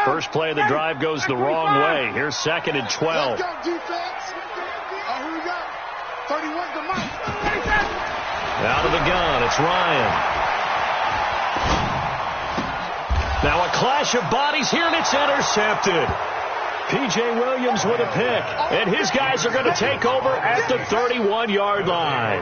First play of the drive goes the wrong way. Here's 2nd and 12. Let's go, defense. Here we go. 31 to Mike. Out of the gun, it's Ryan. Now a clash of bodies here, and it's intercepted. P.J. Williams with a pick, and his guys are going to take over at the 31-yard line.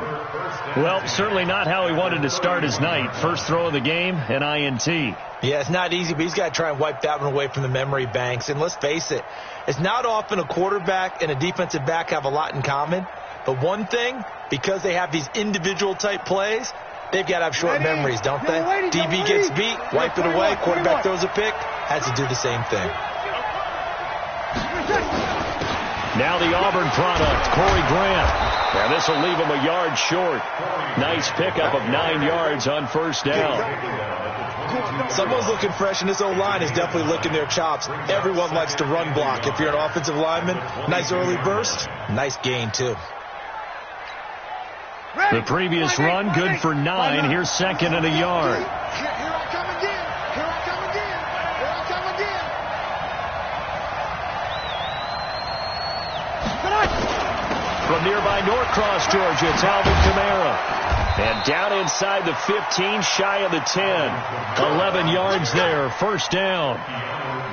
Well, certainly not how he wanted to start his night. First throw of the game, an INT. Yeah, it's not easy, but he's got to try and wipe that one away from the memory banks. And let's face it, it's not often a quarterback and a defensive back have a lot in common. But one thing, because they have these individual type plays, they've got to have short memories, don't they? DB gets beat, wipe it away, quarterback throws a pick, has to do the same thing. Now the Auburn product, Corey Grant. And this will leave him a yard short. Nice pickup of 9 yards on first down. Someone's looking fresh, and this O-line is definitely licking their chops. Everyone likes to run block. If you're an offensive lineman, nice early burst, nice gain too. The previous run, good for 9. Here's 2nd and a yard. Here I come again. Here I come again. Here I come again. From nearby Norcross, Georgia, it's Alvin Kamara. And down inside the 15, shy of the 10. 11 yards there, first down.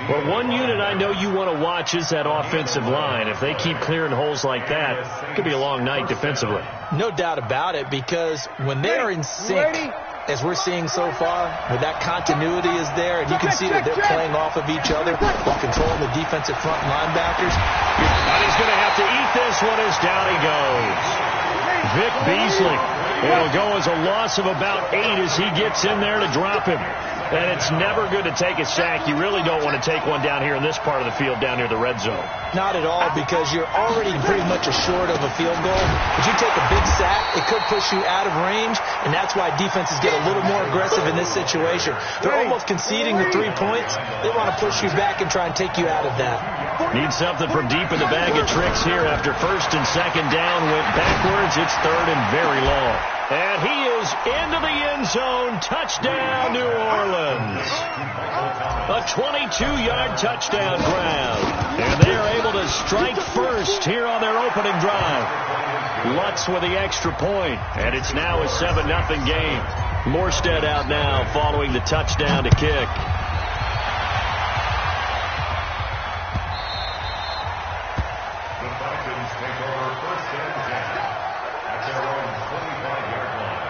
Well, one unit I know you want to watch is that offensive line. If they keep clearing holes like that, it could be a long night defensively. No doubt about it, because when they are in sync, as we're seeing so far, where that continuity is there, and you can see that they're playing off of each other while controlling the defensive front linebackers. And he's going to have to eat this one as down he goes. Vic Beasley. It'll go as a loss of about 8 as he gets in there to drop him. And it's never good to take a sack. You really don't want to take one down here in this part of the field, down near the red zone. Not at all, because you're already pretty much short of a field goal. If you take a big sack, it could push you out of range, and that's why defenses get a little more aggressive in this situation. They're almost conceding the 3 points. They want to push you back and try and take you out of that. Need something from deep in the bag of tricks here. After 1st and 2nd down went backwards, it's 3rd and very long. And he is into the end zone. Touchdown, New Orleans. A 22-yard touchdown grab. And they are able to strike first here on their opening drive. Lutz with the extra point. And it's now a 7-0 game. Morstead out now following the touchdown to kick. The Falcons take over 1st and 10 at their own 25-yard line.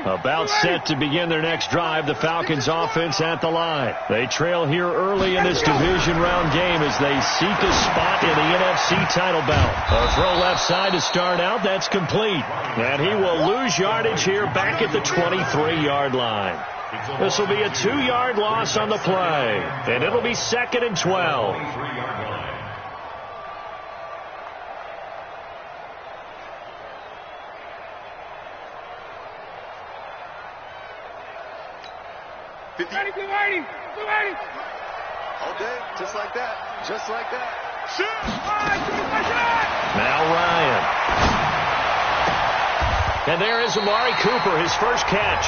About set to begin their next drive, the Falcons offense at the line. They trail here early in this division round game as they seek a spot in the NFC title bout. A throw left side to start out, that's complete. And he will lose yardage here back at the 23-yard line. This will be a 2-yard loss on the play, and it'll be 2nd and 12. Okay, just like that. Just like that. Now Ryan. And there is Amari Cooper, his first catch.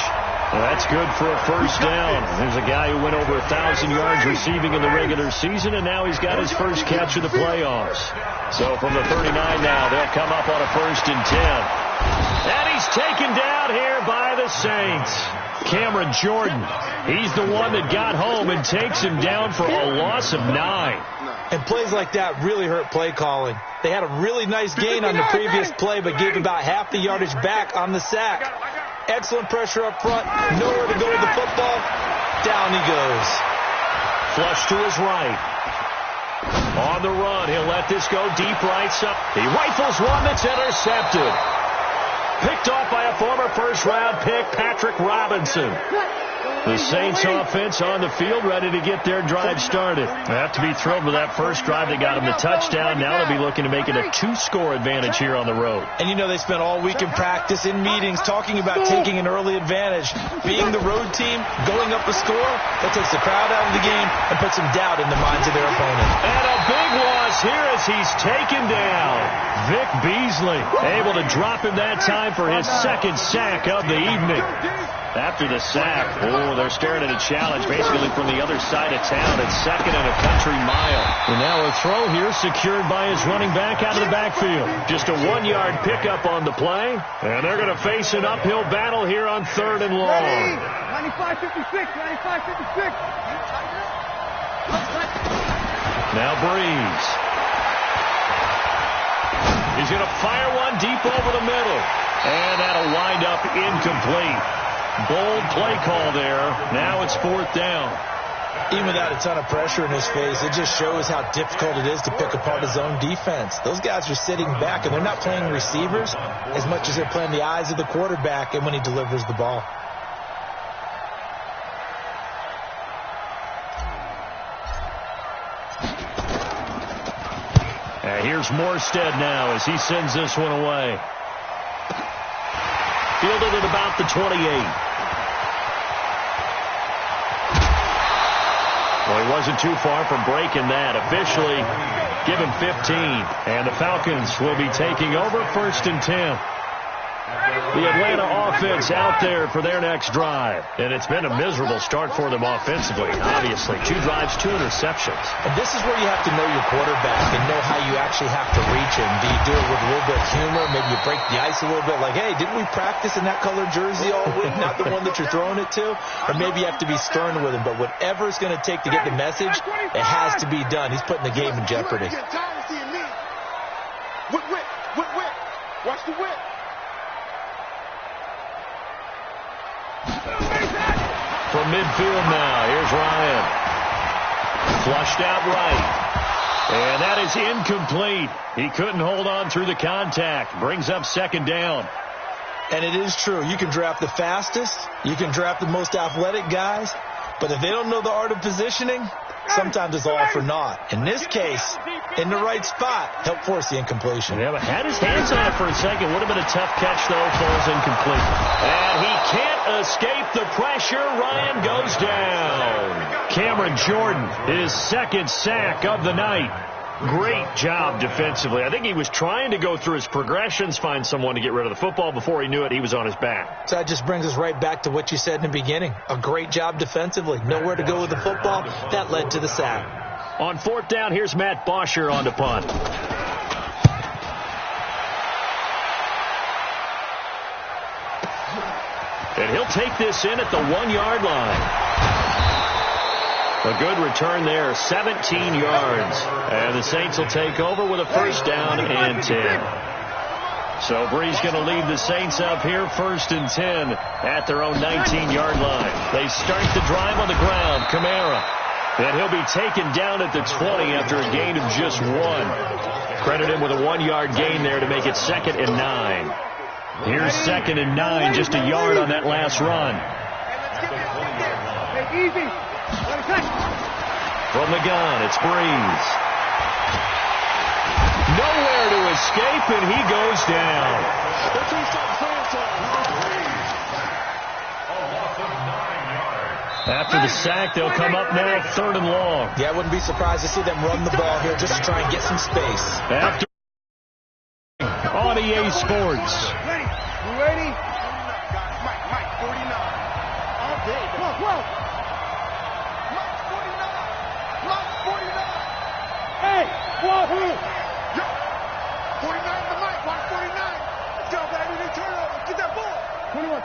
Well, that's good for a first down. There's a guy who went over 1,000 yards receiving in the regular season, and now he's got his first catch of the playoffs. So from the 39 now, they'll come up on a 1st and 10. And he's taken down here by the Saints. Cameron Jordan, he's the one that got home and takes him down for a loss of 9. And plays like that really hurt play calling. They had a really nice gain on the previous play, but gave about half the yardage back on the sack. Excellent pressure up front. Nowhere to go with the football. Down he goes. Flush to his right. On the run, he'll let this go deep right side. He rifles one that's intercepted. Picked off by a former first-round pick, Patrick Robinson. The Saints offense on the field, ready to get their drive started. They have to be thrilled with that first drive. They got them the touchdown. Now they'll be looking to make it a 2-score advantage here on the road. And you know they spent all week in practice, in meetings, talking about taking an early advantage. Being the road team, going up a score, that takes the crowd out of the game and puts some doubt in the minds of their opponent. And a big loss here as he's taken down. Vic Beasley able to drop him that time for his second sack of the evening. After the sack, they're staring at a challenge basically from the other side of town. It's second and a country mile. And now a throw here secured by his running back out of the backfield. Just a 1-yard pickup on the play. And they're going to face an uphill battle here on 3rd and long. 95-56, 95-56. Now Breeze. He's going to fire one deep over the middle. And that'll wind up incomplete. Bold play call there. Now it's 4th down. Even without a ton of pressure in his face, it just shows how difficult it is to pick apart his own defense. Those guys are sitting back, and they're not playing receivers as much as they're playing the eyes of the quarterback and when he delivers the ball. Here's Morstead now as he sends this one away. Fielded at about the 28. Well, he wasn't too far from breaking that. Officially given 15. And the Falcons will be taking over 1st and 10. The Atlanta offense out there for their next drive. And it's been a miserable start for them offensively, obviously. 2 drives, 2 interceptions. And this is where you have to know your quarterback and know how you actually have to reach him. Do you do it with a little bit of humor? Maybe you break the ice a little bit like, hey, didn't we practice in that colored jersey all week? Not the one that you're throwing it to? Or maybe you have to be stern with him. But whatever it's going to take to get the message, it has to be done. He's putting the game in jeopardy. Whip. Watch the whip. From midfield now, here's Ryan. Flushed out right. And that is incomplete. He couldn't hold on through the contact. Brings up 2nd down. And it is true. You can draft the fastest. You can draft the most athletic guys. But if they don't know the art of positioning, sometimes it's all for naught. In this case, in the right spot, helped force the incompletion. Yeah, but had his hands on it for a second. Would have been a tough catch, though. Falls incomplete. And he can't escape the pressure. Ryan goes down. Cameron Jordan, his 2nd sack of the night. Great job defensively. I think he was trying to go through his progressions, find someone to get rid of the football. Before he knew it, he was on his back. So that just brings us right back to what you said in the beginning. A great job defensively. Nowhere to go with the football. That led to the sack. On 4th down, here's Matt Bosher on the punt. And he'll take this in at the 1-yard line. A good return there, 17 yards. And the Saints will take over with a 1st down and 10. So Breeze going to lead the Saints up here 1st and 10 at their own 19-yard line. They start the drive on the ground. Kamara. And he'll be taken down at the 20 after a gain of just 1. Credit him with a 1-yard gain there to make it 2nd and 9. Here's 2nd and 9, just a yard on that last run. Easy. From the gun, it's Breeze. Nowhere to escape, and he goes down. After the sack, they'll come up now 3rd and long. Yeah, I wouldn't be surprised to see them run the ball here just to try and get some space. After on EA Sports. You ready? Mike, 49. All day. Come on. Mike, 49. Hey, whoa. 49 to Mike. Watch 49. Let's go, baby. New turnover. Get that ball. 21.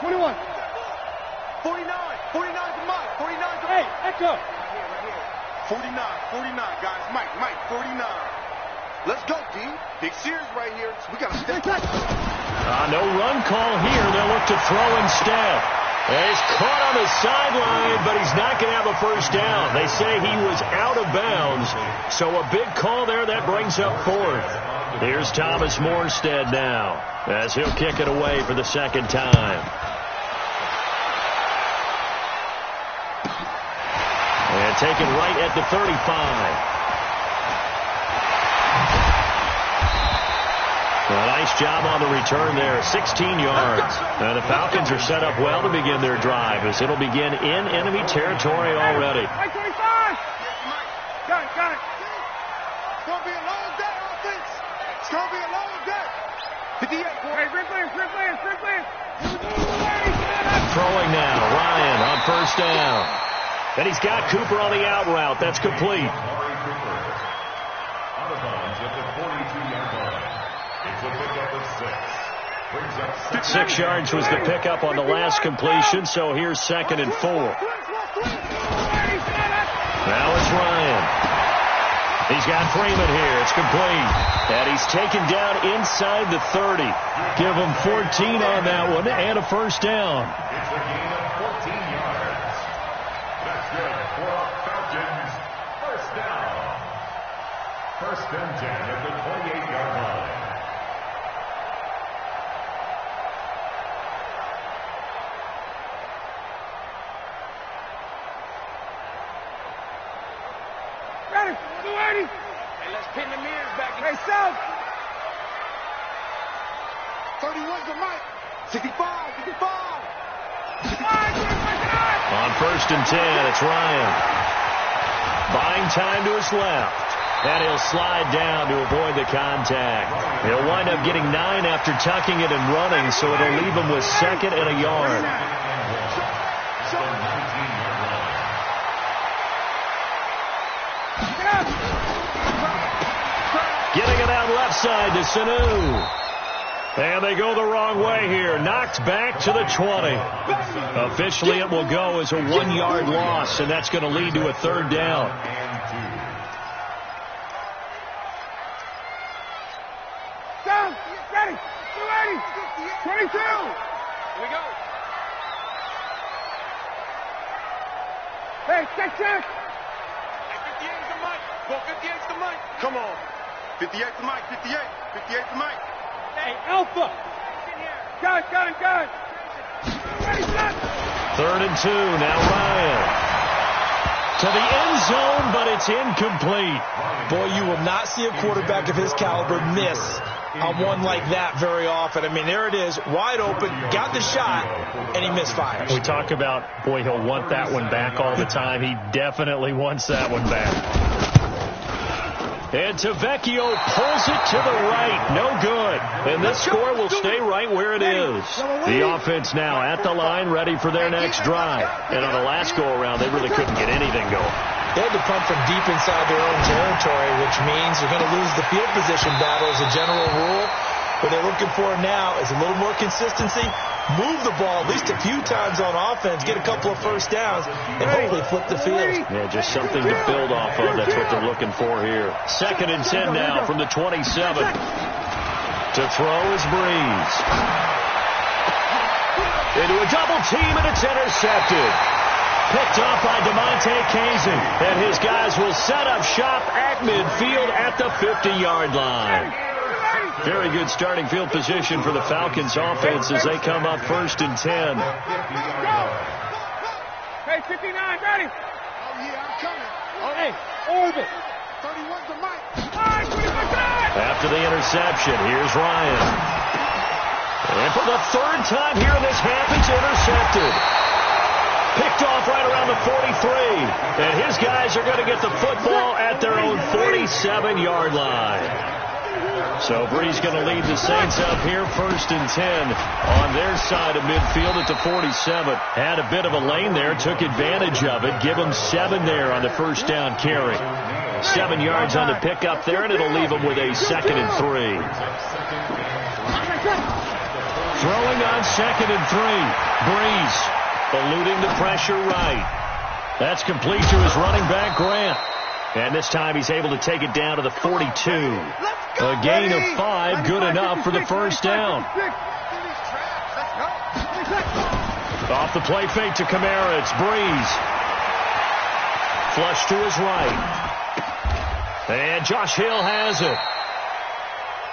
49 to Mike. 49 to Hey, echo. Right here. 49, guys. Mike, 49. Let's go, D. Big Sears right here. We got to step back. No run call here. They'll look to throw instead. He's caught on the sideline, but he's not going to have a 1st down. They say he was out of bounds. So a big call there. That brings up 4th. Here's Thomas Morstead now as he'll kick it away for the 2nd time. And taken right at the 35. A nice job on the return there, 16 yards. And the Falcons are set up well to begin their drive as it'll begin in enemy territory already. 25! Got it. It's going to be a long day, offense. It's going to be a long day. 58. Hey, free players. Throwing now, Ryan on first down. And he's got Cooper on the out route. That's complete. Out of bounds at the 42-yard line. It's a pickup of 6. 6 yards was the pickup on the last completion, so here's 2nd and 4. Now it's Ryan. He's got Freeman here. It's complete. And he's taken down inside the 30. Give him 14 on that one and a first down. It's a gain of 14 yards. That's good for a Falcons first down. 1st and 10 at the 28-yard line. Hey, let's pin the mirrors back. Hey, South. 31's the mic. 65. On 1st and 10, it's Ryan. Buying time to his left. And he'll slide down to avoid the contact. He'll wind up getting 9 after tucking it and running, so it'll leave him with 2nd and a yard. Getting it out left side to Sanu. And they go the wrong way here. Knocked back to the 20. Officially, it will go as a 1-yard loss, and that's going to lead to a 3rd down. Down. Ready. 280. 22. Here we go. Hey, check. 58's the mic. Go 58's the mic. Come on. 58's the mic. 58's the mic. Hey, Alpha. Got it. Ready, set. 3rd and 2. Now Ryan. To the end zone, but it's incomplete. Boy, you will not see a quarterback of his caliber miss on one like that very often. I mean, there it is, wide open, got the shot, and he misfires. We talk about, boy, he'll want that one back all the time. He definitely wants that one back. And Tavecchio pulls it to the right. No good. And this score will stay right where it is. The offense now at the line, ready for their next drive. And on the last go-around, they really couldn't get anything going. They had to punt from deep inside their own territory, which means they're going to lose the field position battle as a general rule. What they're looking for now is a little more consistency, move the ball at least a few times on offense, get a couple of first downs, and hopefully flip the field. Yeah, just something to build off of. That's what they're looking for here. 2nd and 10 now from the 27. To throw is Breeze. Into a double team, and it's intercepted. Picked off by DeMonte Kazin. And his guys will set up shop at midfield at the 50-yard line. Very good starting field position for the Falcons offense as they come up 1st and 10. Hey, 59, ready. Oh, yeah, I'm coming. Oh, hey, orbit. 31's the mic. After the interception, here's Ryan. And for the 3rd time here in this half, it's intercepted. Picked off right around the 43. And his guys are going to get the football at their own 47-yard line. So Breeze going to lead the Saints up here 1st and 10 on their side of midfield at the 47. Had a bit of a lane there, took advantage of it. Give them 7 there on the first down carry. 7 yards on the pickup there, and it'll leave them with a 2nd and 3. Throwing on 2nd and 3. Breeze eluding the pressure right. That's complete to his running back, Grant. And this time he's able to take it down to the 42. A gain of 5, good enough for the first down. Off the play fake to Kamara, it's Breeze. Flush to his right. And Josh Hill has it.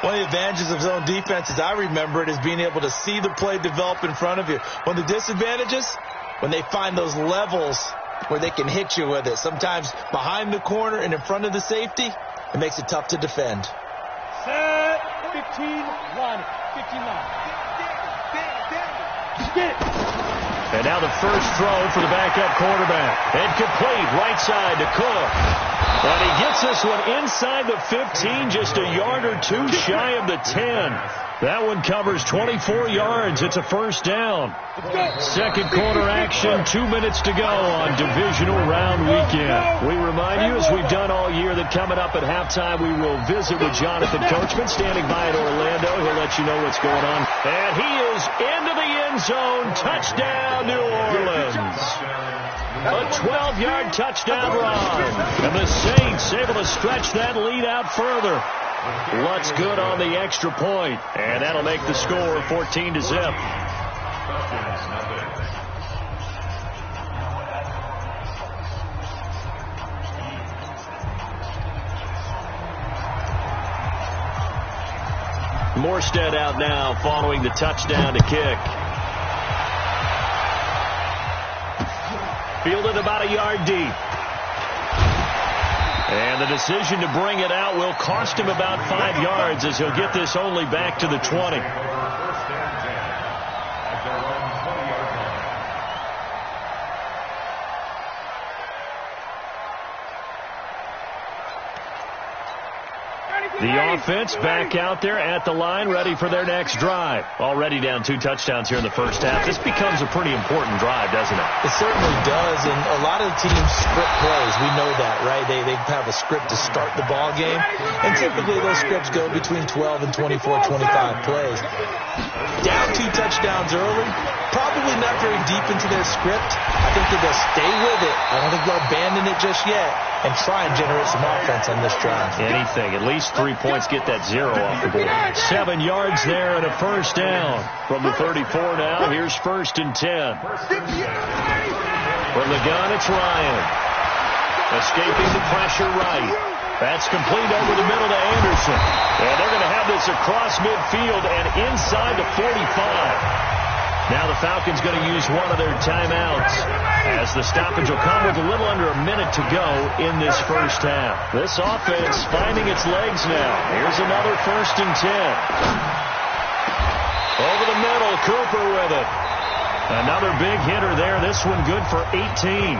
One of the advantages of zone defense, as I remember it, is being able to see the play develop in front of you. One of the disadvantages, when they find those levels where they can hit you with it. Sometimes behind the corner and in front of the safety, it makes it tough to defend. Set 15-1. 15-9. And now the first throw for the backup quarterback. Incomplete, right side to Cook. And he gets this one inside the 15, just a yard or two shy of the 10. That one covers 24 yards. It's a first down. Second quarter action, 2 minutes to go on divisional round weekend. We remind you, as we've done all year, that coming up at halftime, we will visit with Jonathan Coachman standing by in Orlando. He'll let you know what's going on. And he is into the end zone. Touchdown, New Orleans. A 12-yard touchdown run. And the Saints able to stretch that lead out further. Lutz good on the extra point, and that'll make the score 14-0. Morstead out now following the touchdown to kick. Fielded about a yard deep. And the decision to bring it out will cost him about 5 yards, as he'll get this only back to the 20. The offense back out there at the line, ready for their next drive. Already down 2 touchdowns here in the first half. This becomes a pretty important drive, doesn't it? It certainly does, and a lot of the teams script plays. We know that, right? They have a script to start the ball game, and typically those scripts go between 12 and 24, 25 plays. Down 2 touchdowns early, probably not very deep into their script. I think that they'll stay with it. I don't think they'll abandon it just yet and try and generate some offense on this drive. Anything, at least 3 points, get that 0 off the board. 7 yards there and a first down. From the 34 now, here's 1st and 10. From the gun, it's Ryan. Escaping the pressure right. That's complete over the middle to Anderson. And they're going to have this across midfield and inside the 45. Now the Falcons going to use one of their timeouts, as the stoppage will come with a little under a minute to go in this first half. This offense finding its legs now. Here's another 1st and 10. Over the middle, Cooper with it. Another big hitter there. This one good for 18.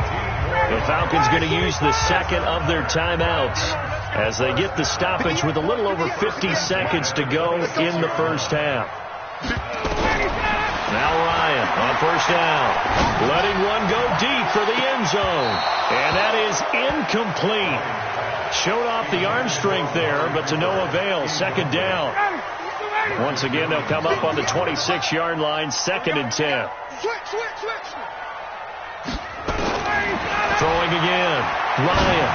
The Falcons going to use the second of their timeouts as they get the stoppage with a little over 50 seconds to go in the first half. Now Ryan on first down, letting one go deep for the end zone. And that is incomplete. Showed off the arm strength there, but to no avail. Second down. Once again, they'll come up on the 26-yard line, 2nd and 10. Throwing again, Ryan.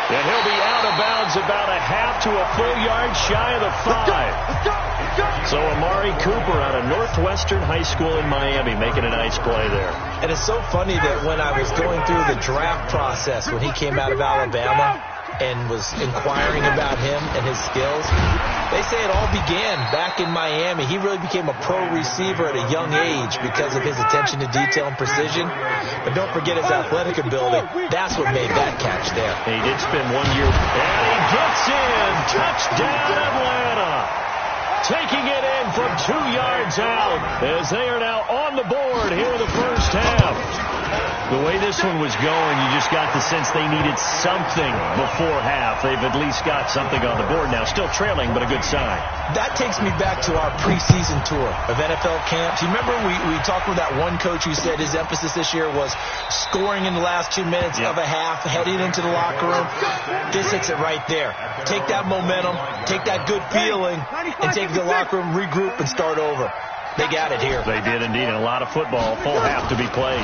And he'll be out of bounds about a half to a full yard shy of the 5. So Amari Cooper out of Northwestern High School in Miami making a nice play there. And it's so funny that when I was going through the draft process when he came out of Alabama and was inquiring about him and his skills, they say it all began back in Miami. He really became a pro receiver at a young age because of his attention to detail and precision. But don't forget his athletic ability. That's what made that catch there. He did spend 1 year. And he gets in. Touchdown, Atlanta. Taking it in from 2 yards out as they are now on the board here in the first half. The way this one was going, you just got the sense they needed something before half. They've at least got something on the board now. Still trailing, but a good sign. That takes me back to our preseason tour of NFL camps. You remember we talked with that one coach who said his emphasis this year was scoring in the last 2 minutes of a half, heading into the locker room. This hits it right there. Take that momentum, take that good feeling, and take the locker room, regroup, and start over. They got it here. They did indeed, and a lot of football. Full half to be played.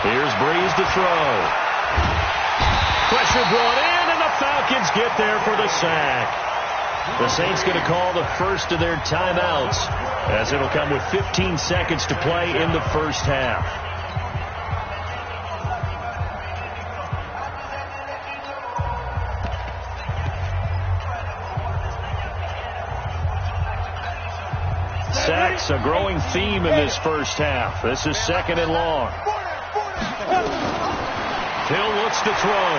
Here's Breeze to throw. Pressure brought in, and the Falcons get there for the sack. The Saints going to call the first of their timeouts, as it'll come with 15 seconds to play in the first half. Sacks, a growing theme in this first half. This is 2nd and long. Hill looks to throw.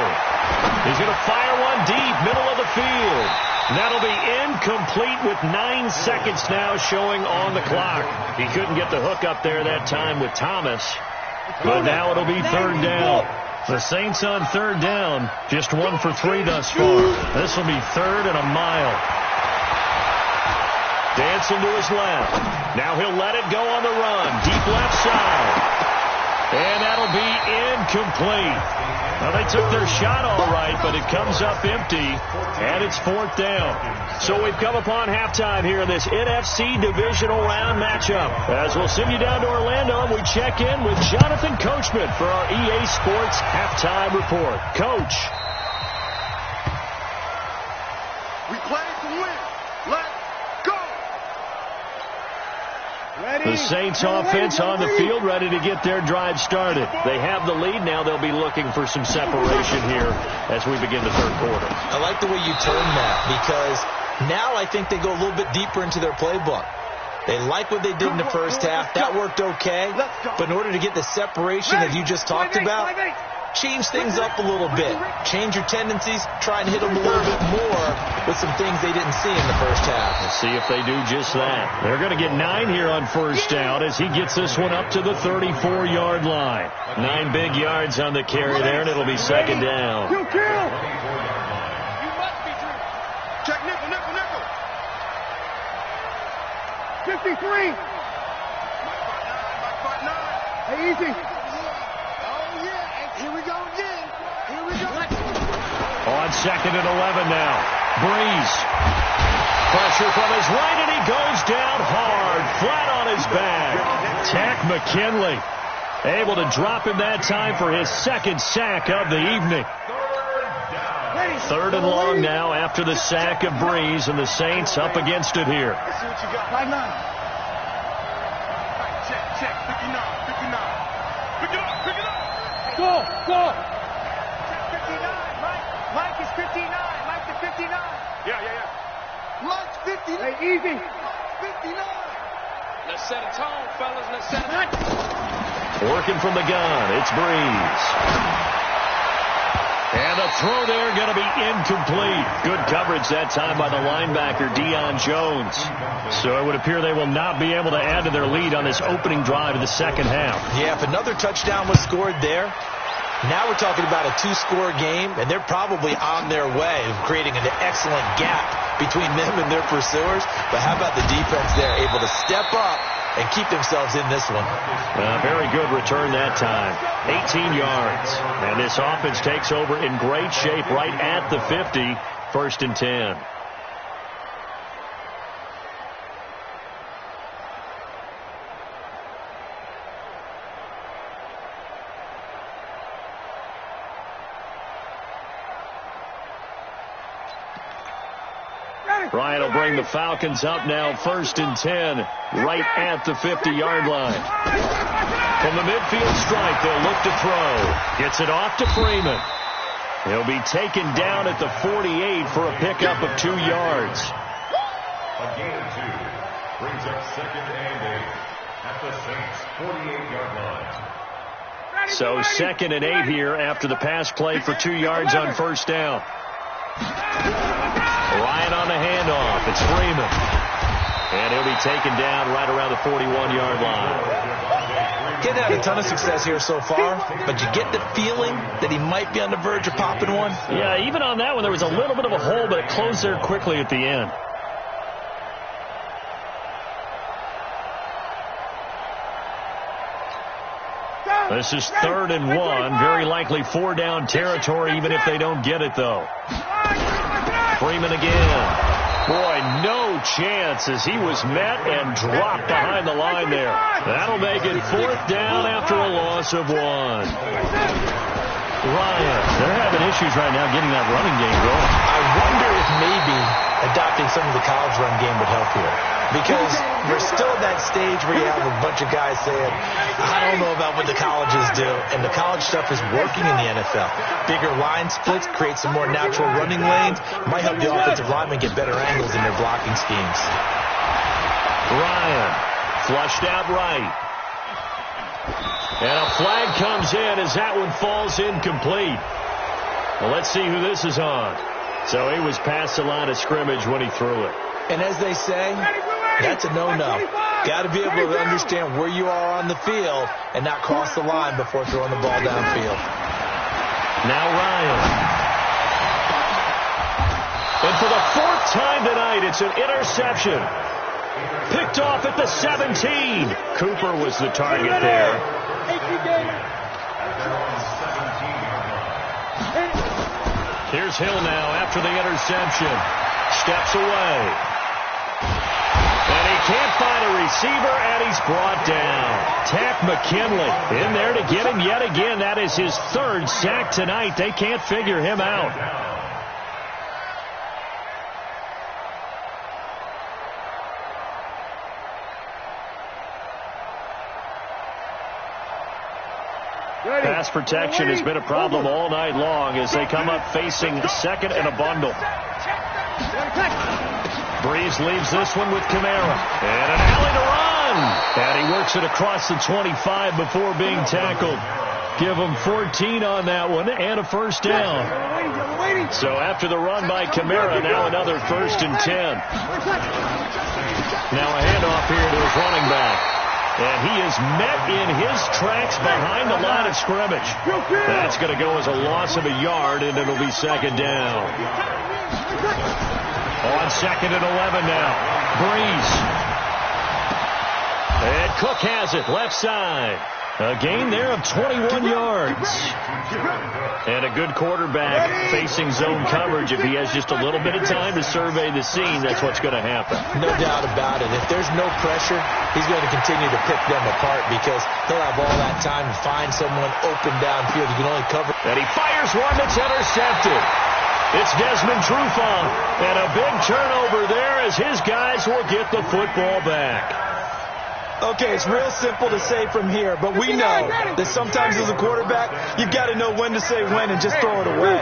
He's going to fire one deep, middle of the field. That'll be incomplete with 9 seconds now showing on the clock. He couldn't get the hook up there that time with Thomas. But now it'll be third down. The Saints on third down, just 1 for 3 thus far. This will be third and a mile. Dancing to his left. Now he'll let it go on the run. Deep left side. And that'll be incomplete. Well, they took their shot all right, but it comes up empty, and it's fourth down. So we've come upon halftime here in this NFC divisional round matchup. As we'll send you down to Orlando, and we check in with Jonathan Coachman for our EA Sports halftime report. Coach. We play to win. Let's go. The Saints offense on the field, ready to get their drive started. They have the lead. Now they'll be looking for some separation here as we begin the third quarter. I like the way you turn that, because now I think they go a little bit deeper into their playbook. They like what they did in the first half. That worked okay. But in order to get the separation that you just talked about, change things up a little bit. Change your tendencies. Try and hit them a little bit more with some things they didn't see in the first half. Let's see if they do just that. They're going to get 9 here on first down as he gets this one up to the 34-yard line. 9 big yards on the carry there, and it'll be second down. You must be through. Check nickel, nickel, nickel. 53. Mike 9. Hey, easy. Here we go again. Here we go. On second and 11 now. Breeze. Pressure from his right, and he goes down hard, flat on his back. Tack McKinley able to drop him that time for his second sack of the evening. Third and long now after the sack of Breeze, and the Saints up against it here. Let's see what you got. 5-9. Check. 59. Pick it up. Go. 59, Mike is 59. Mike is 59. Yeah. Mike's 59. Hey, easy. 59. Let's set a tone, fellas. Let's set a tone. Working from the gun, it's Breeze. And the throw there going to be incomplete. Good coverage that time by the linebacker, Deion Jones. So it would appear they will not be able to add to their lead on this opening drive of the second half. Yeah, if another touchdown was scored there, now we're talking about a 2-score game, and they're probably on their way of creating an excellent gap between them and their pursuers. But how about the defense there, able to step up and keep themselves in this one? Very good return that time. 18 yards. And this offense takes over in great shape right at the 50. First and 10. Bryant will bring the Falcons up now, first and 10, right at the 50-yard line. From the midfield stripe, they'll look to throw. Gets it off to Freeman. He'll be taken down at the 48 for a pickup of 2 yards. A gain of 2 brings up second and 8 at the Saints' 48-yard line. So second and 8 here after the pass play for 2 yards on first down. Ryan on the handoff. It's Freeman. And he'll be taken down right around the 41-yard line. He's had a ton of success here so far, but you get the feeling that he might be on the verge of popping one. Yeah, even on that one, there was a little bit of a hole, but it closed there quickly at the end. This is third and 1. Very likely 4-down territory, even if they don't get it, though. Freeman again. Boy, no chance as he was met and dropped behind the line there. That'll make it 4th down after a loss of 1. Ryan, they're having issues right now getting that running game going. I wonder if maybe adopting some of the college run game would help here. Because we're still at that stage where you have a bunch of guys saying, I don't know about what the colleges do. And the college stuff is working in the NFL. Bigger line splits, create some more natural running lanes. Might help the offensive linemen get better angles in their blocking schemes. Ryan, flushed out right. And a flag comes in as that one falls incomplete. Well, let's see who this is on. So he was past the line of scrimmage when he threw it. And as they say, that's a no-no. Got to be able to understand where you are on the field and not cross the line before throwing the ball downfield. Now Ryan. And for the fourth time tonight, it's an interception. Picked off at the 17. Cooper was the target there. Here's Hill now after the interception. Steps away. And he can't find a receiver, and he's brought down. Tack McKinley in there to get him yet again. That is his third sack tonight. They can't figure him out. Pass protection has been a problem all night long as they come up facing second and a bundle. Breeze leaves this one with Kamara. And an alley to run. And he works it across the 25 before being tackled. Give him 14 on that one and a first down. So after the run by Kamara, now another 1st and 10. Now a handoff here to his running back. And he is met in his tracks behind the line of scrimmage. That's going to go as a loss of a yard, and it'll be second down. On 2nd and 11 now. Breeze. And Cook has it, left side. A gain there of 21 yards. And a good quarterback facing zone coverage. If he has just a little bit of time to survey the scene, that's what's going to happen. No doubt about it. If there's no pressure, he's going to continue to pick them apart because he'll have all that time to find someone open downfield. He can only cover. And he fires one that's intercepted. It's Desmond Trufant. And a big turnover there as his guys will get the football back. Okay, it's real simple to say from here, but we know that sometimes as a quarterback, you've got to know when to say when and just throw it away.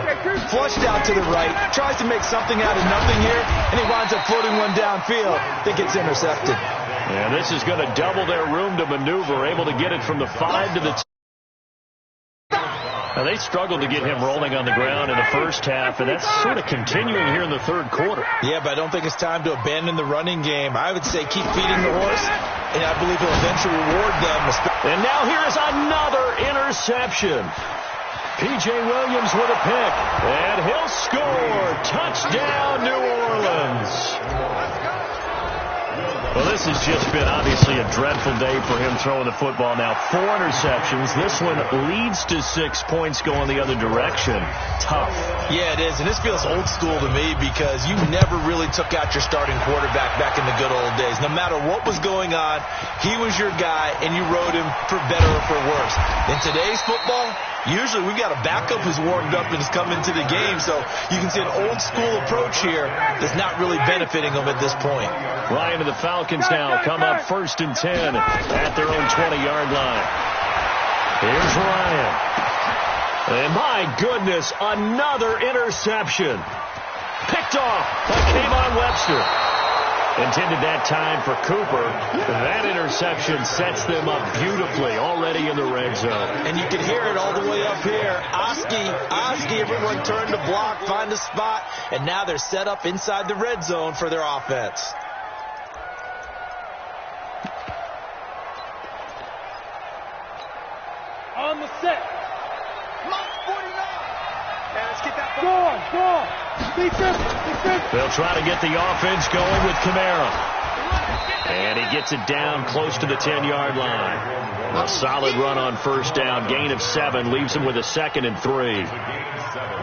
Flushed out to the right, tries to make something out of nothing here, and he winds up floating one downfield that gets intercepted. And this is going to double their room to maneuver, able to get it from the 5 to the 10. Now, they struggled to get him rolling on the ground in the first half, and that's sort of continuing here in the third quarter. Yeah, but I don't think it's time to abandon the running game. I would say keep feeding the horse, and I believe he'll eventually reward them. And now here is another interception. P.J. Williams with a pick, and he'll score. Touchdown, New Orleans. Well, this has just been obviously a dreadful day for him throwing the football now. 4 interceptions. This one leads to 6 points going the other direction. Tough. Yeah, it is. And this feels old school to me because you never really took out your starting quarterback back in the good old days. No matter what was going on, he was your guy, and you rode him for better or for worse. In today's football, usually we've got a backup who's warmed up and has come into the game. So you can see an old school approach here that's not really benefiting them at this point. Ryan and the Falcons now come up 1st and 10 at their own 20-yard line. Here's Ryan. And my goodness, another interception. Picked off by Kayvon Webster. Intended that time for Cooper. That interception sets them up beautifully already in the red zone. And you can hear it all the way up here. Oski, everyone turned to block, find a spot, and now they're set up inside the red zone for their offense. On the set. Lock 49. And let's get that ball. Go on. Defense. They'll try to get the offense going with Kamara. And he gets it down close to the 10-yard line. A solid run on first down. Gain of 7 leaves him with a 2nd and 3.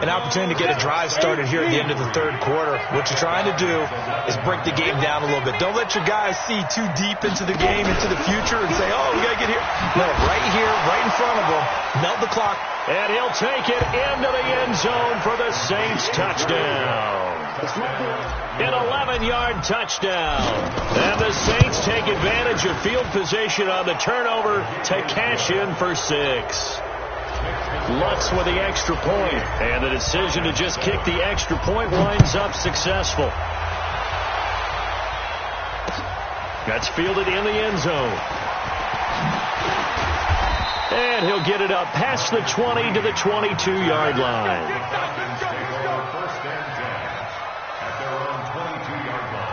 An opportunity to get a drive started here at the end of the third quarter. What you're trying to do is break the game down a little bit. Don't let your guys see too deep into the game, into the future, and say, oh, we got to get here. No, right here, right in front of them. Melt the clock. And he'll take it into the end zone for the Saints touchdown. An 11-yard touchdown. And the Saints take advantage of field position on the turnover to cash in for 6. Lutz with the extra point, and the decision to just kick the extra point winds up successful. That's fielded in the end zone. And he'll get it up past the 20 to the 22-yard line. Falcons take over first and 10 at their own 22-yard line.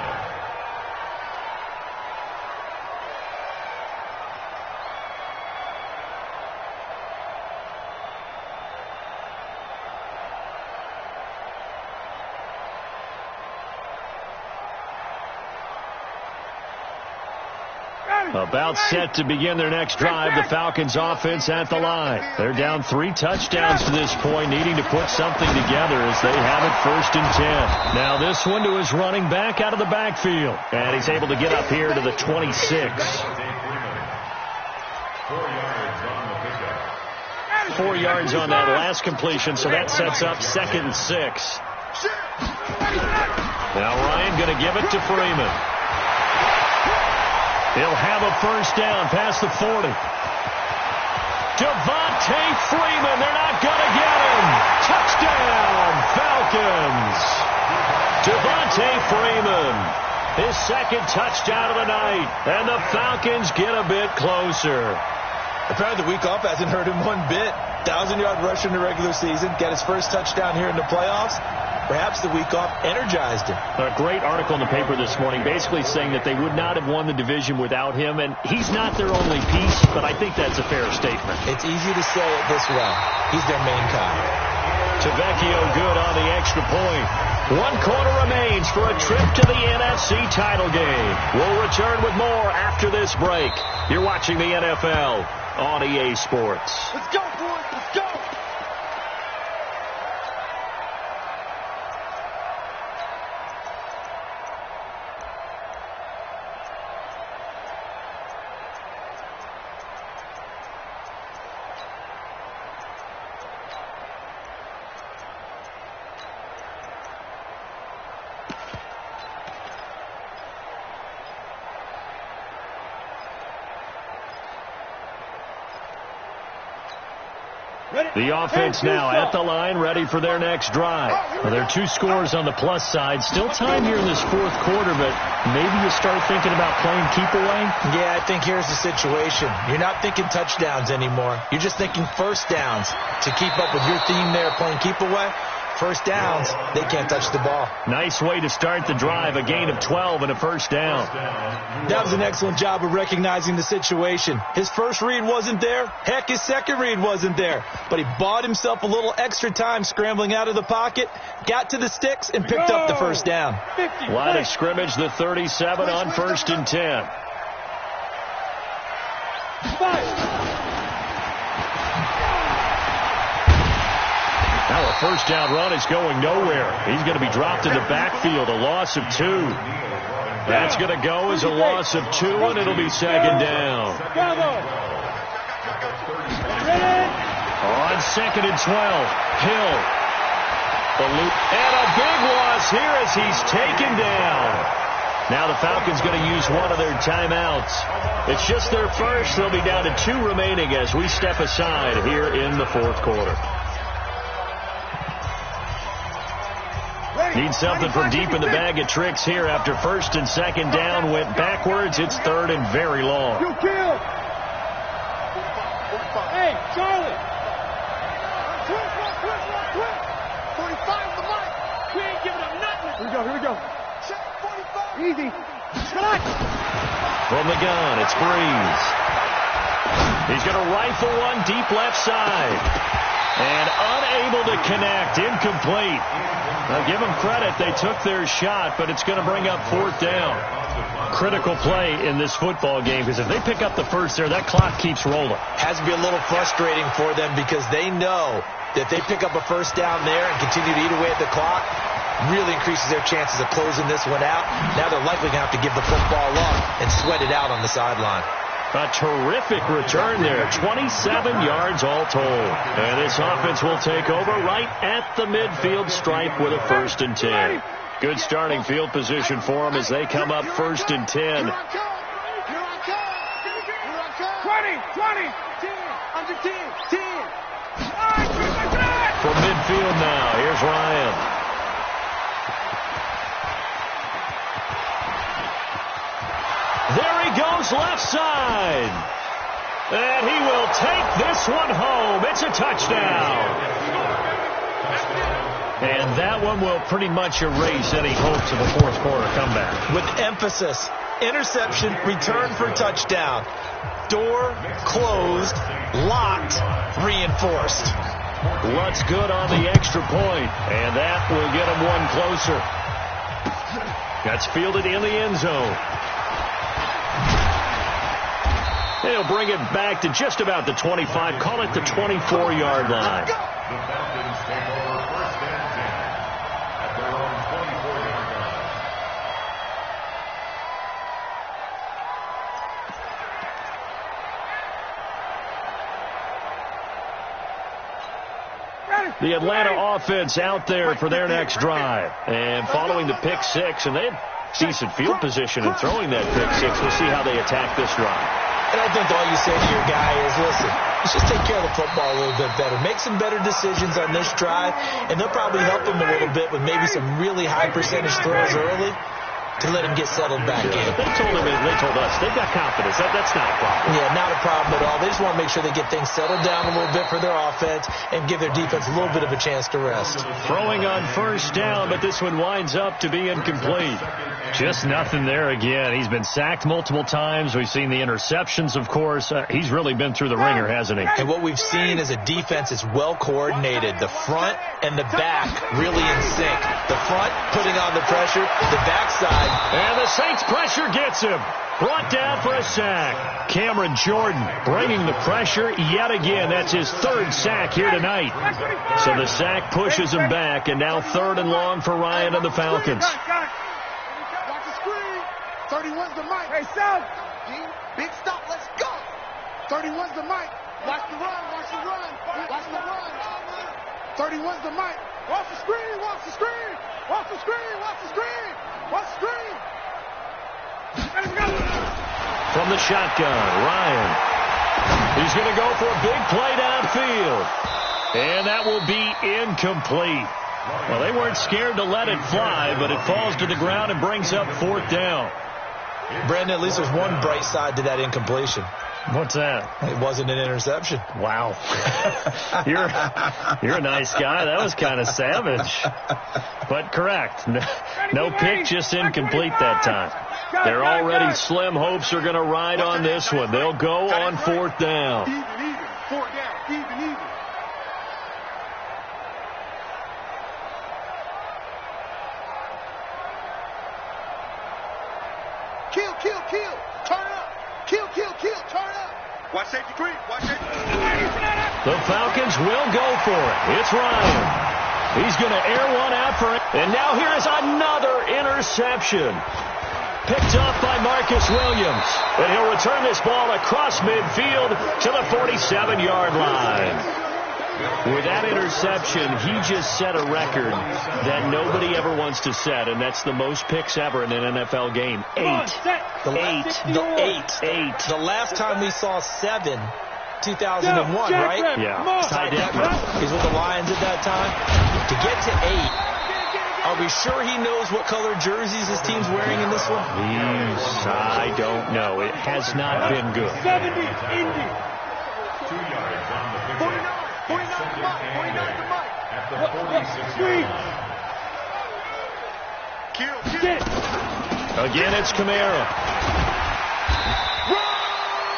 About set to begin their next drive, the Falcons offense at the line. They're down 3 touchdowns to this point, needing to put something together as they have it first and 10. Now this one to his running back out of the backfield. And he's able to get up here to the 26. 4 yards on the pickup. 4 yards on that last completion, so that sets up 2nd and 6. Now Ryan going to give it to Freeman. He'll have a first down past the 40. Devontae Freeman, they're not going to get him. Touchdown, Falcons. Devontae Freeman, his 2nd touchdown of the night. And the Falcons get a bit closer. Apparently the week off hasn't hurt him one bit. 1,000-yard rush in the regular season. Got his first touchdown here in the playoffs. Perhaps the week off energized him. A great article in the paper this morning basically saying that they would not have won the division without him, and he's not their only piece, but I think that's a fair statement. It's easy to say it this way. He's their main guy. Tavecchio good on the extra point. 1 quarter remains for a trip to the NFC title game. We'll return with more after this break. You're watching the NFL on EA Sports. Let's go, boys. Let's go. The offense now at the line, ready for their next drive. Well, there are 2 scores on the plus side. Still time here in this 4th quarter, but maybe you start thinking about playing keep away? Yeah, I think here's the situation. You're not thinking touchdowns anymore. You're just thinking first downs. To keep up with your theme there, playing keep away, first downs, they can't touch the ball. Nice way to start the drive, a gain of 12 and a first down. That was an excellent job of recognizing the situation. His first read wasn't there. Heck, his second read wasn't there. But he bought himself a little extra time scrambling out of the pocket, got to the sticks, and picked up the first down. Line of scrimmage, the 37 on first and 10. Now a first down run is going nowhere. He's going to be dropped in the backfield, a loss of 2. That's going to go as a loss of 2, and it'll be 2nd down. On 2nd and 12, Hill. And a big loss here as he's taken down. Now the Falcons going to use one of their timeouts. It's just their first. They'll be down to 2 remaining as we step aside here in the 4th quarter. Need something from deep in the bag of tricks here after 1st and 2nd down went backwards. It's 3rd and very long. You kill. Hey, Charlie. 45 the mic. We ain't giving up nothing. Here we go. Check 45. Easy. Shot. From the gun, it's Breeze. He's going to rifle one deep left side. And unable to connect, incomplete. Now give them credit, they took their shot, but it's going to bring up 4th down. Critical play in this football game, because if they pick up the first there, that clock keeps rolling. Has to be a little frustrating for them because they know that they pick up a first down there and continue to eat away at the clock, really increases their chances of closing this one out. Now they're likely going to have to give the football up and sweat it out on the sideline. A terrific return there, 27 yards all told. And this offense will take over right at the midfield stripe with a 1st and 10. Good starting field position for them as they come up 1st and 10. 20, 20, 10, under 10, 10. From midfield now, here's Ryan. There he goes left side. And he will take this one home. It's a touchdown. And that one will pretty much erase any hopes of a fourth quarter comeback. With emphasis, interception, return for touchdown. Door closed, locked, reinforced. Lutz good on the extra point, and that will get him one closer. That's fielded in the end zone. They'll bring it back to just about the 25, call it the 24-yard line. The Falcons take over first and 10 at their own 24-yard line. The Atlanta offense out there for their next drive. And following the pick six, and they had decent field position in throwing that pick six. We'll see how they attack this drive. And I think all you say to your guy is, listen, let's just take care of the football a little bit better. Make some better decisions on this drive, and they'll probably help him a little bit with maybe some really high percentage throws early to let him get settled back in. They told us they've got confidence. That's not a problem. Yeah, not a problem at all. They just want to make sure they get things settled down a little bit for their offense and give their defense a little bit of a chance to rest. Throwing on first down, but this one winds up to be incomplete. Just nothing there again. He's been sacked multiple times. We've seen the interceptions, of course. He's really been through the ringer, hasn't he? And what we've seen is a defense is well coordinated. The front and the back really in sync. The front putting on the pressure, the backside. And the Saints pressure gets him. Brought down for a sack. Cameron Jordan bringing the pressure yet again. That's his third sack here tonight. So the sack pushes him back, and now 3rd and long for Ryan and the Falcons. 31's the mic. Hey, Sal. Big stop. Let's go. 31's the mic. Watch the run. Watch the run. Watch the run. 31's the mic. Watch the screen. Watch the screen. Watch the screen. Watch the screen. Watch the screen. From the shotgun, Ryan. He's going to go for a big play downfield. And that will be incomplete. Well, they weren't scared to let it fly, but it falls to the ground and brings up 4th down. Brandon, at least there's one bright side to that incompletion. What's that? It wasn't an interception. Wow. You're a nice guy. That was kind of savage. But correct. No pick, just incomplete that time. Their already slim hopes are going to ride on this one. They'll go on 4th down. Even. 4th down. Even. Kill. Turn up. Kill. Turn up. Watch safety creep. The Falcons will go for it. It's Ryan. He's going to air one out for it. And now here is another interception. Picked off by Marcus Williams. And he'll return this ball across midfield to the 47-yard line. With that interception, he just set a record that nobody ever wants to set, and that's the most picks ever in an NFL game. 8. The last time we saw 7, 2001, right? Yeah. Ty Detmer. He's with the Lions at that time. To get to 8, are we sure he knows what color jerseys his team's wearing in this one? I don't know. It has not been good. 70, Indy. 2 yards on the pickup. 49 the mic. At the 46-yard line. Again, it's Kamara.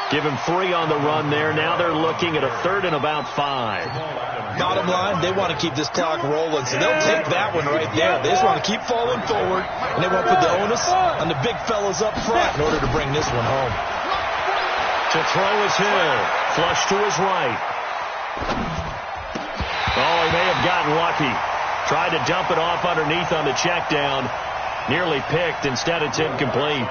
Give him 3 on the run there. Now they're looking at a 3rd and about 5. Bottom line, they want to keep this clock rolling, so they'll take that one right there. They just want to keep falling forward, and they want to put the onus on the big fellas up front in order to bring this one home. To throw is Hill. Flush to his right. Oh, he may have gotten lucky. Tried to dump it off underneath on the check down. Nearly picked. Instead, it's incomplete.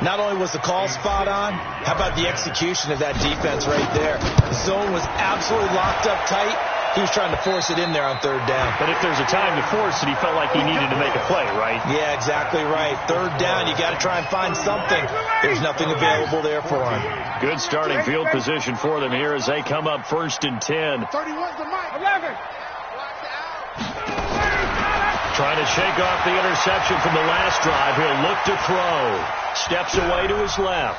Not only was the call spot on, how about the execution of that defense right there? The zone was absolutely locked up tight. He was trying to force it in there on 3rd down. But if there's a time to force it, he felt like he needed to make a play, right? Yeah, exactly right. 3rd down, you got to try and find something. There's nothing available there for him. Good starting field position for them here as they come up 1st and 10. 31's the mic. 11. Trying to shake off the interception from the last drive. He'll look to throw. Steps away to his left.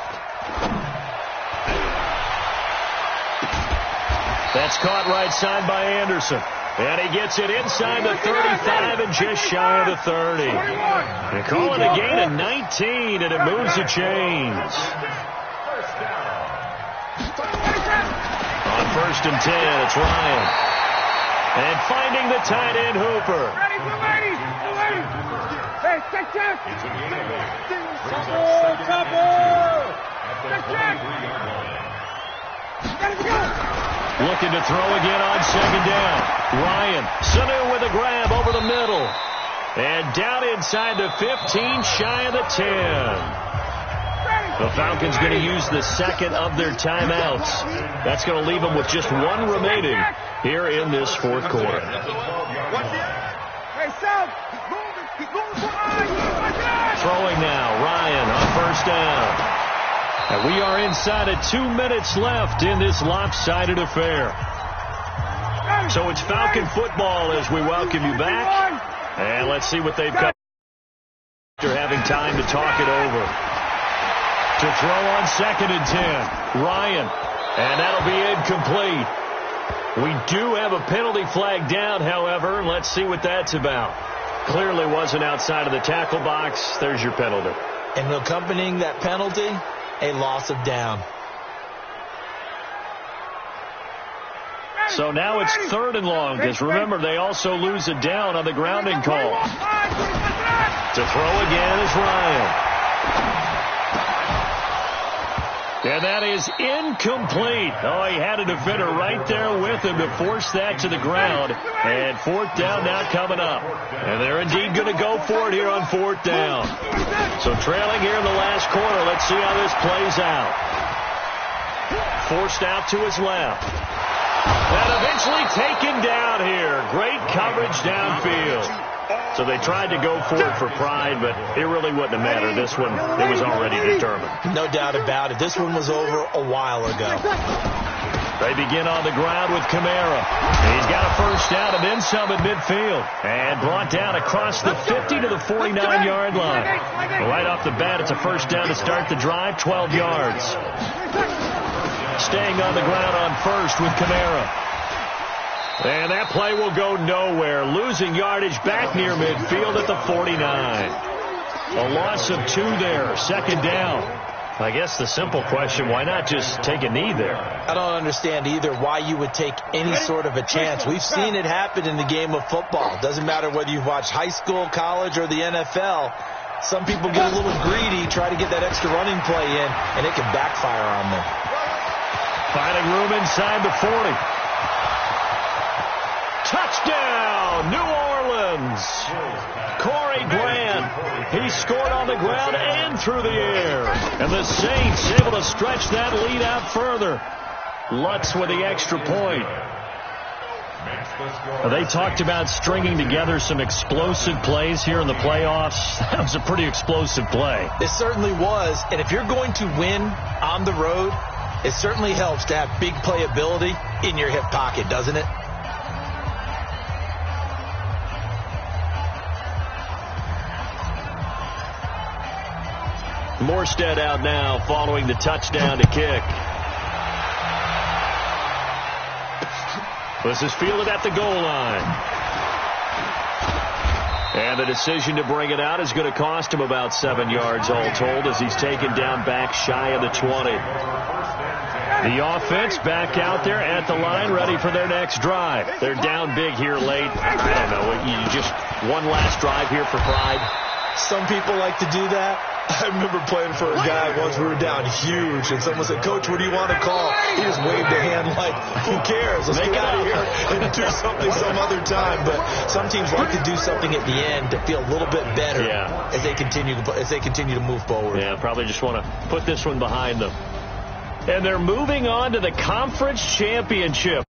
That's caught right side by Anderson. And he gets it inside the 35 and just shy of the 30. They call it a gain of 19, and it moves the chains. On 1st and 10, it's Ryan. And finding the tight end, Hooper. Looking to throw again on 2nd down. Ryan, Sanu with a grab over the middle. And down inside the 15, shy of the 10. The Falcons going to use the second of their timeouts. That's going to leave them with just one remaining here in this 4th quarter. Throwing now, Ryan on 1st down. And we are inside of 2 minutes left in this lopsided affair. So it's Falcon football as we welcome you back. And let's see what they've got after having time to talk it over. To throw on 2nd and 10. Ryan. And that'll be incomplete. We do have a penalty flag down, however. Let's see what that's about. Clearly wasn't outside of the tackle box. There's your penalty. And accompanying that penalty, a loss of down. So now it's 3rd and long, because remember, they also lose a down on the grounding call. To throw again is Ryan. And that is incomplete. Oh, he had a defender right there with him to force that to the ground. And 4th down now coming up. And they're indeed going to go for it here on 4th down. So trailing here in the last quarter. Let's see how this plays out. Forced out to his left. And eventually taken down here. Great coverage downfield. So they tried to go for it for pride, but it really wouldn't have mattered. This one, it was already determined. No doubt about it. This one was over a while ago. They begin on the ground with Kamara. He's got a 1st down and then some at midfield. And brought down across the 50 to the 49-yard line. Right off the bat, it's a 1st down to start the drive, 12 yards. Staying on the ground on 1st with Kamara. And that play will go nowhere. Losing yardage back near midfield at the 49. A loss of 2 there. 2nd down. I guess the simple question, why not just take a knee there? I don't understand either why you would take any sort of a chance. We've seen it happen in the game of football. It doesn't matter whether you've watched high school, college, or the NFL. Some people get a little greedy, try to get that extra running play in, and it can backfire on them. Finding room inside the 40. Touchdown, New Orleans. Corey Grant, he scored on the ground and through the air. And the Saints able to stretch that lead out further. Lutz with the extra point. They talked about stringing together some explosive plays here in the playoffs. That was a pretty explosive play. It certainly was. And if you're going to win on the road, it certainly helps to have big playability in your hip pocket, doesn't it? Morstead out now following the touchdown to kick. This is fielded at the goal line. And the decision to bring it out is going to cost him about 7 yards all told as he's taken down back shy of the 20. The offense back out there at the line ready for their next drive. They're down big here late. I don't know. You just one last drive here for pride. Some people like to do that. I remember playing for a guy once. We were down huge, and someone said, "Coach, what do you want to call?" He just waved a hand like, "Who cares? Let's get out of here and do something some other time." But some teams like to do something at the end to feel a little bit better as they continue to move forward. Yeah, probably just want to put this one behind them. And they're moving on to the conference championship.